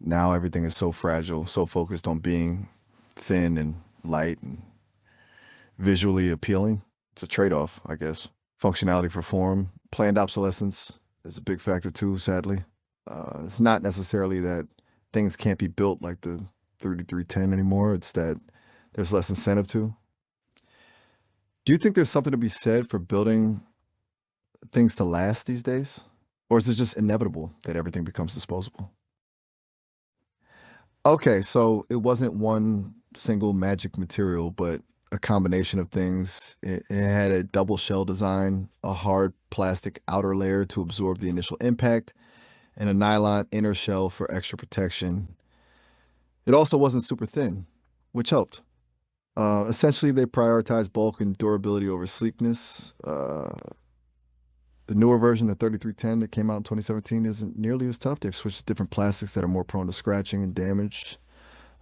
Now everything is so fragile, so focused on being thin and light and visually appealing. It's a trade-off, I guess. Functionality for form. Planned obsolescence is a big factor too, sadly. It's not necessarily that things can't be built like the 3310 anymore. It's that there's less incentive to. Do you think there's something to be said for building things to last these days? Or is it just inevitable that everything becomes disposable? Okay, so it wasn't one single magic material, but a combination of things. It had a double shell design, a hard plastic outer layer to absorb the initial impact, and a nylon inner shell for extra protection. It also wasn't super thin, which helped. Essentially, they prioritized bulk and durability over sleekness. The newer version, the 3310 that came out in 2017, isn't nearly as tough. They've switched to different plastics that are more prone to scratching and damage.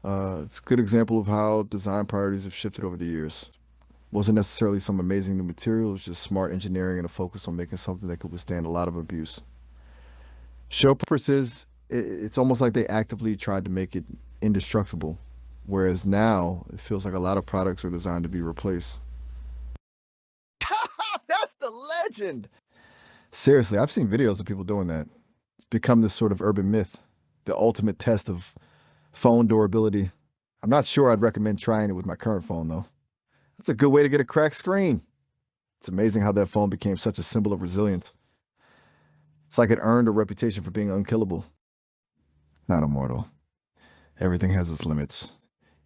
It's a good example of how design priorities have shifted over the years. Wasn't necessarily some amazing new material, it was just smart engineering and a focus on making something that could withstand a lot of abuse. Show purposes, it's almost like they actively tried to make it indestructible, whereas now it feels like a lot of products are designed to be replaced. That's the legend! Seriously, I've seen videos of people doing that. It's become this sort of urban myth, the ultimate test of phone durability. I'm not sure I'd recommend trying it with my current phone, though. That's a good way to get a cracked screen. It's amazing how that phone became such a symbol of resilience. It's like it earned a reputation for being unkillable. Not immortal. Everything has its limits.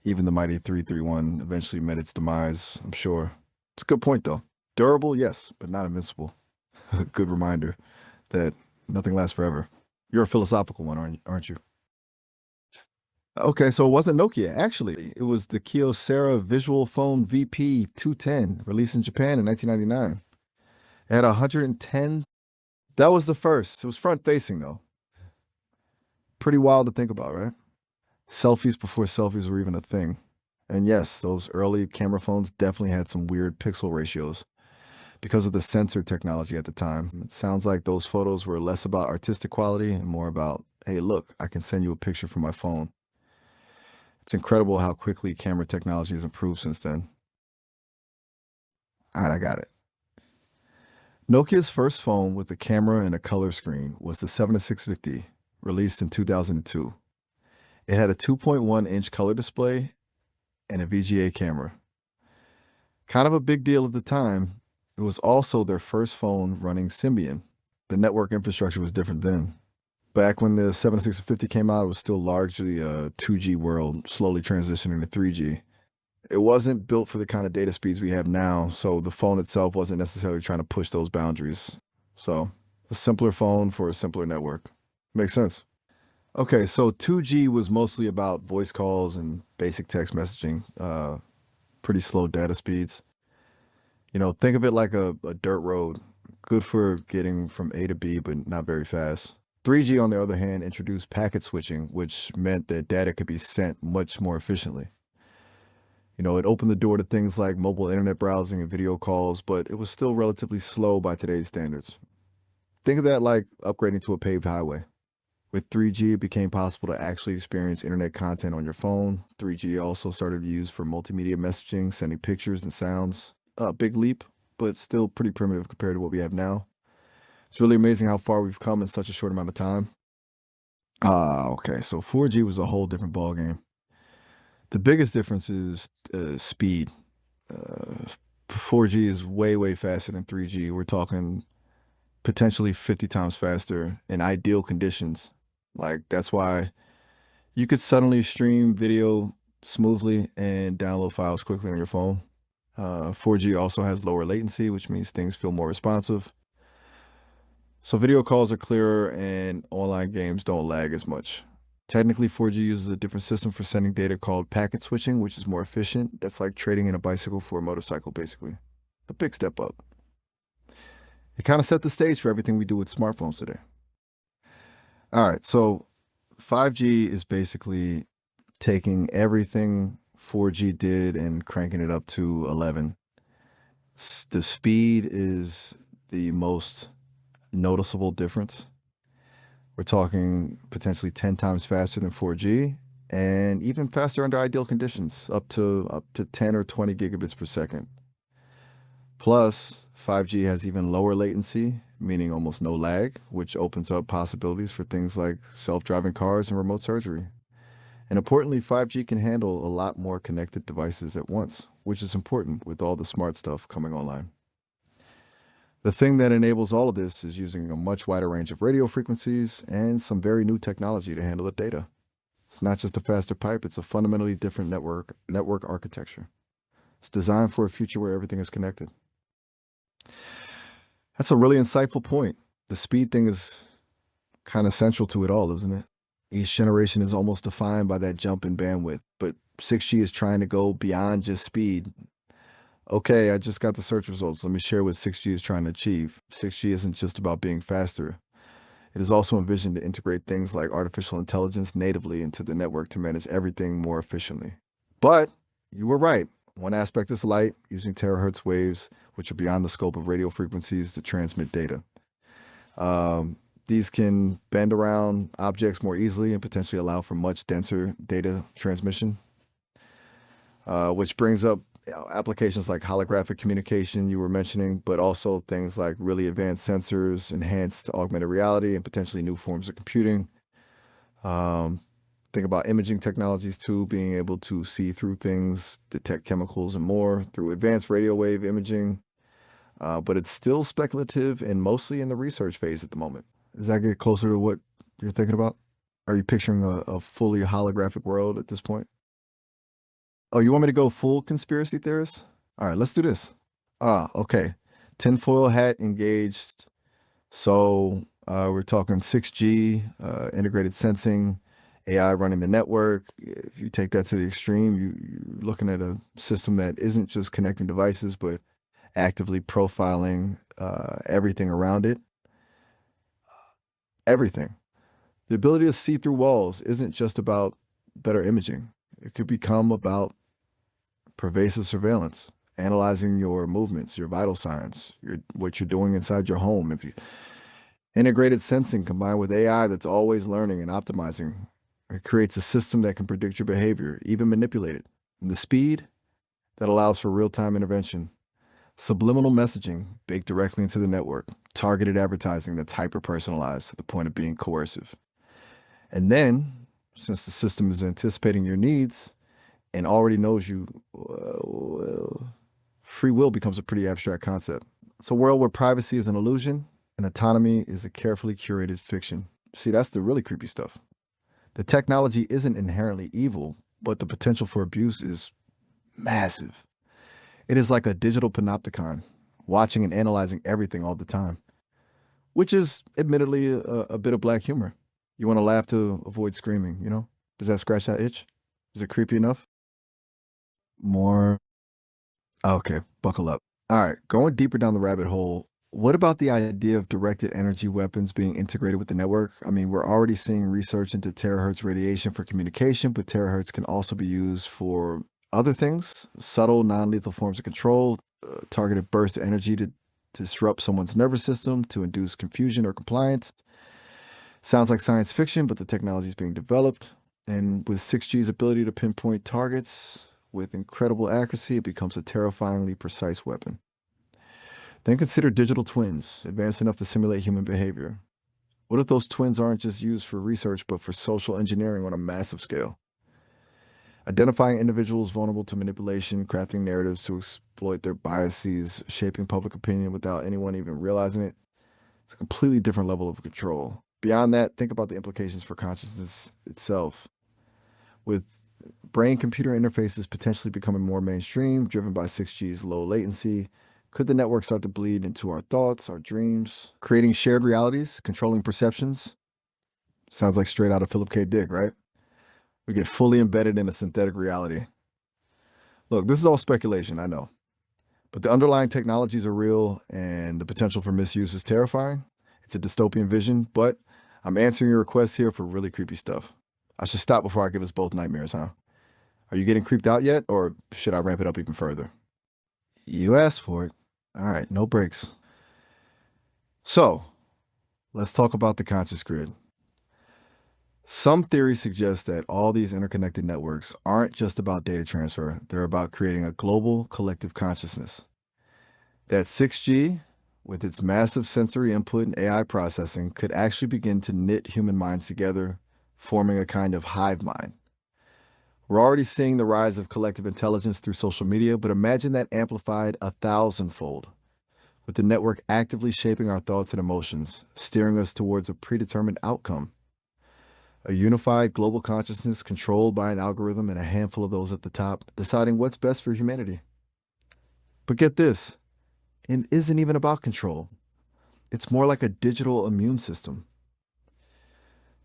Even the mighty 331 eventually met its demise, I'm sure. It's a good point, though. Durable, yes, but not invincible. A good reminder that nothing lasts forever. You're a philosophical one, aren't you? Okay, so it wasn't Nokia. Actually, it was the Kyocera Visual Phone VP 210, released in Japan in 1999. It had 110. That was the first. It was front facing, though. Pretty wild to think about, right? Selfies before selfies were even a thing. And yes, those early camera phones definitely had some weird pixel ratios because of the sensor technology at the time. It sounds like those photos were less about artistic quality and more about, hey, look, I can send you a picture from my phone. It's incredible how quickly camera technology has improved since then. All right, I got it. Nokia's first phone with a camera and a color screen was the 7650, released in 2002. It had a 2.1-inch color display and a VGA camera. Kind of a big deal at the time. It was also their first phone running Symbian. The network infrastructure was different then. Back when the 7650 came out, it was still largely a 2G world, slowly transitioning to 3G. It wasn't built for the kind of data speeds we have now, so the phone itself wasn't necessarily trying to push those boundaries. So, a simpler phone for a simpler network. Makes sense. Okay, so 2G was mostly about voice calls and basic text messaging, pretty slow data speeds. You know, think of it like a dirt road, good for getting from A to B, but not very fast. 3G, on the other hand, introduced packet switching, which meant that data could be sent much more efficiently. You know, it opened the door to things like mobile internet browsing and video calls, but it was still relatively slow by today's standards. Think of that like upgrading to a paved highway. With 3G, it became possible to actually experience internet content on your phone. 3G also started to use for multimedia messaging, sending pictures and sounds. A big leap, but still pretty primitive compared to what we have now. It's really amazing how far we've come in such a short amount of time. Okay, so 4G was a whole different ballgame. The biggest difference is speed. 4G is way, way faster than 3G. We're talking potentially 50 times faster in ideal conditions. Like, that's why you could suddenly stream video smoothly and download files quickly on your phone. 4G also has lower latency, which means things feel more responsive. So video calls are clearer and online games don't lag as much. Technically, 4G uses a different system for sending data called packet switching, which is more efficient. That's like trading in a bicycle for a motorcycle, basically. A big step up. It kind of set the stage for everything we do with smartphones today. All right, so 5G is basically taking everything 4G did and cranking it up to 11. The speed is the most noticeable difference. We're talking potentially 10 times faster than 4G and even faster under ideal conditions, up to 10 or 20 gigabits per second. Plus, 5G has even lower latency, meaning almost no lag, which opens up possibilities for things like self-driving cars and remote surgery. And importantly, 5G can handle a lot more connected devices at once, which is important with all the smart stuff coming online. The thing that enables all of this is using a much wider range of radio frequencies and some very new technology to handle the data. It's not just a faster pipe, it's a fundamentally different network architecture. It's designed for a future where everything is connected. That's a really insightful point. The speed thing is kind of central to it all, isn't it? Each generation is almost defined by that jump in bandwidth, but 6G is trying to go beyond just speed. Okay, I just got the search results. Let me share what 6G is trying to achieve. 6G isn't just about being faster. It is also envisioned to integrate things like artificial intelligence natively into the network to manage everything more efficiently. But you were right. One aspect is light, using terahertz waves, which are beyond the scope of radio frequencies to transmit data. These can bend around objects more easily and potentially allow for much denser data transmission, which brings up applications like holographic communication you were mentioning, but also things like really advanced sensors, enhanced augmented reality, and potentially new forms of computing. Think about imaging technologies too, being able to see through things, detect chemicals and more through advanced radio wave imaging. But it's still speculative and mostly in the research phase at the moment. Does that get closer to what you're thinking about? Are you picturing a fully holographic world at this point? Oh, you want me to go full conspiracy theorist? All right, let's do this. Okay. Tinfoil hat engaged. So we're talking 6G, integrated sensing, AI running the network. If you take that to the extreme, you're looking at a system that isn't just connecting devices, but actively profiling everything around it. Everything. The ability to see through walls isn't just about better imaging. It could become about pervasive surveillance, analyzing your movements, your vital signs, what you're doing inside your home. If you integrated sensing combined with AI that's always learning and optimizing, it creates a system that can predict your behavior, even manipulate it. And the speed that allows for real-time intervention, subliminal messaging baked directly into the network, targeted advertising that's hyper-personalized to the point of being coercive. And then, since the system is anticipating your needs and already knows you, free will becomes a pretty abstract concept. It's a world where privacy is an illusion and autonomy is a carefully curated fiction. See, that's the really creepy stuff. The technology isn't inherently evil, but the potential for abuse is massive. It is like a digital panopticon, watching and analyzing everything all the time, which is admittedly a bit of black humor. You want to laugh to avoid screaming, you know? Does that scratch that itch? Is it creepy enough? More. Okay, buckle up. All right, going deeper down the rabbit hole, what about the idea of directed energy weapons being integrated with the network? I mean, we're already seeing research into terahertz radiation for communication, but terahertz can also be used for other things, subtle, non-lethal forms of control, targeted bursts of energy to disrupt someone's nervous system, to induce confusion or compliance. Sounds like science fiction, but the technology is being developed. And with 6G's ability to pinpoint targets with incredible accuracy, it becomes a terrifyingly precise weapon. Then consider digital twins, advanced enough to simulate human behavior. What if those twins aren't just used for research, but for social engineering on a massive scale? Identifying individuals vulnerable to manipulation, crafting narratives to exploit their biases, shaping public opinion without anyone even realizing it. It's a completely different level of control. Beyond that, think about the implications for consciousness itself. With brain-computer interfaces potentially becoming more mainstream, driven by 6G's low latency, could the network start to bleed into our thoughts, our dreams, creating shared realities, controlling perceptions? Sounds like straight out of Philip K. Dick, right? We get fully embedded in a synthetic reality. Look, this is all speculation, I know. But the underlying technologies are real and the potential for misuse is terrifying. It's a dystopian vision, but I'm answering your request here for really creepy stuff. I should stop before I give us both nightmares, huh? Are you getting creeped out yet, or should I ramp it up even further? You asked for it. All right, no breaks. So, let's talk about the conscious grid. Some theories suggest that all these interconnected networks aren't just about data transfer, they're about creating a global collective consciousness. That 6G, with its massive sensory input and AI processing, could actually begin to knit human minds together, forming a kind of hive mind. We're already seeing the rise of collective intelligence through social media, but imagine that amplified 1,000-fold, with the network actively shaping our thoughts and emotions, steering us towards a predetermined outcome. A unified global consciousness controlled by an algorithm and a handful of those at the top, deciding what's best for humanity. But get this, it isn't even about control. It's more like a digital immune system.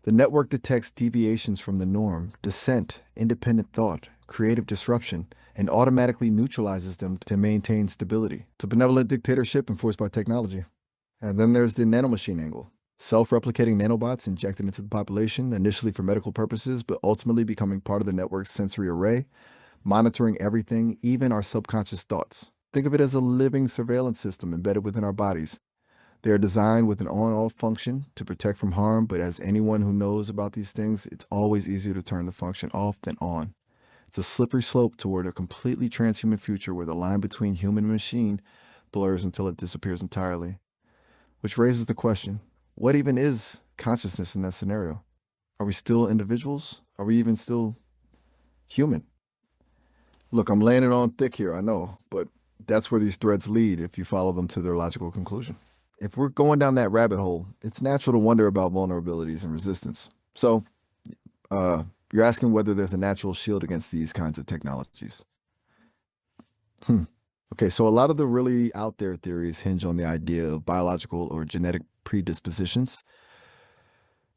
The network detects deviations from the norm, dissent, independent thought, creative disruption, and automatically neutralizes them to maintain stability. It's a benevolent dictatorship enforced by technology. And then there's the nanomachine angle. Self-replicating nanobots injected into the population, initially for medical purposes, but ultimately becoming part of the network's sensory array, monitoring everything, even our subconscious thoughts. Think of it as a living surveillance system embedded within our bodies. They are designed with an on-off function to protect from harm, but as anyone who knows about these things, it's always easier to turn the function off than on. It's a slippery slope toward a completely transhuman future where the line between human and machine blurs until it disappears entirely. Which raises the question, what even is consciousness in that scenario? Are we still individuals? Are we even still human? Look, I'm laying it on thick here, I know, but that's where these threads lead if you follow them to their logical conclusion. If we're going down that rabbit hole, it's natural to wonder about vulnerabilities and resistance. So, you're asking whether there's a natural shield against these kinds of technologies. Okay, so a lot of the really out there theories hinge on the idea of biological or genetic predispositions.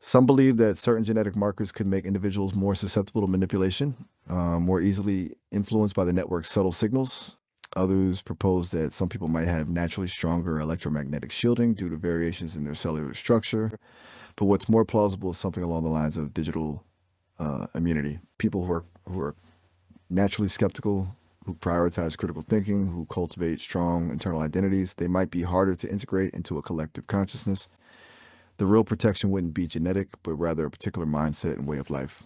Some believe that certain genetic markers could make individuals more susceptible to manipulation, more easily influenced by the network's subtle signals. Others propose that some people might have naturally stronger electromagnetic shielding due to variations in their cellular structure. But what's more plausible is something along the lines of digital immunity. People who are naturally skeptical, who prioritize critical thinking, who cultivate strong internal identities, they might be harder to integrate into a collective consciousness. The real protection wouldn't be genetic, but rather a particular mindset and way of life.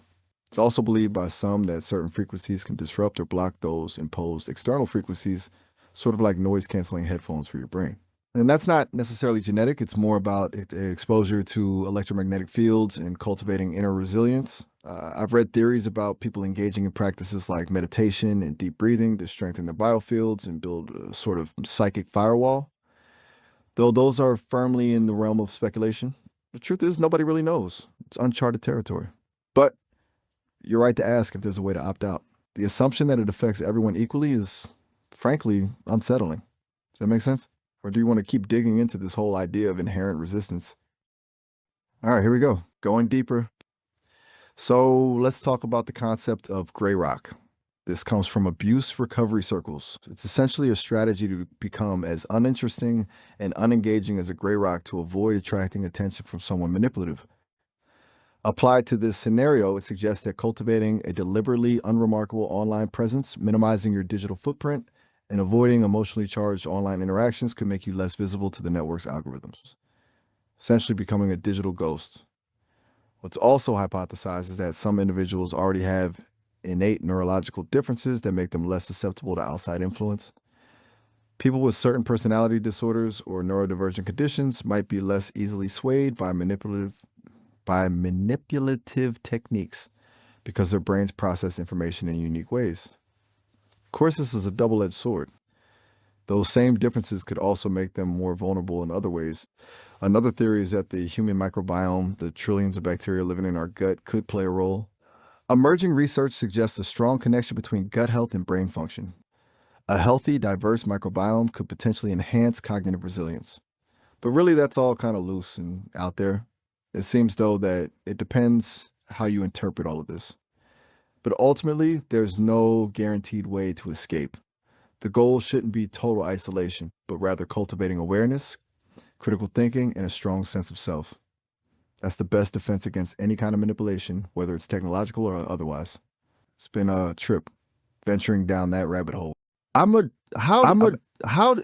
It's also believed by some that certain frequencies can disrupt or block those imposed external frequencies, sort of like noise-canceling headphones for your brain. And that's not necessarily genetic. It's more about exposure to electromagnetic fields and cultivating inner resilience. I've read theories about people engaging in practices like meditation and deep breathing to strengthen their biofields and build a sort of psychic firewall. Though those are firmly in the realm of speculation, the truth is nobody really knows. It's uncharted territory. But you're right to ask if there's a way to opt out. The assumption that it affects everyone equally is, frankly, unsettling. Does that make sense? Or do you want to keep digging into this whole idea of inherent resistance? All right, here we go. Going deeper. So let's talk about the concept of gray rock. This comes from abuse recovery circles. It's essentially a strategy to become as uninteresting and unengaging as a gray rock to avoid attracting attention from someone manipulative. Applied to this scenario, it suggests that cultivating a deliberately unremarkable online presence, minimizing your digital footprint, and avoiding emotionally charged online interactions could make you less visible to the network's algorithms, essentially becoming a digital ghost. What's also hypothesized is that some individuals already have innate neurological differences that make them less susceptible to outside influence. People with certain personality disorders or neurodivergent conditions might be less easily swayed by manipulative techniques because their brains process information in unique ways. Of course, this is a double-edged sword. Those same differences could also make them more vulnerable in other ways. Another theory is that the human microbiome, the trillions of bacteria living in our gut, could play a role. Emerging research suggests a strong connection between gut health and brain function. A healthy, diverse microbiome could potentially enhance cognitive resilience. But really, that's all kind of loose and out there. It seems, though, that it depends how you interpret all of this. But ultimately, there's no guaranteed way to escape. The goal shouldn't be total isolation, but rather cultivating awareness, critical thinking, and a strong sense of self. That's the best defense against any kind of manipulation, whether it's technological or otherwise. It's been a trip venturing down that rabbit hole. I'm a, how, I'm a, how,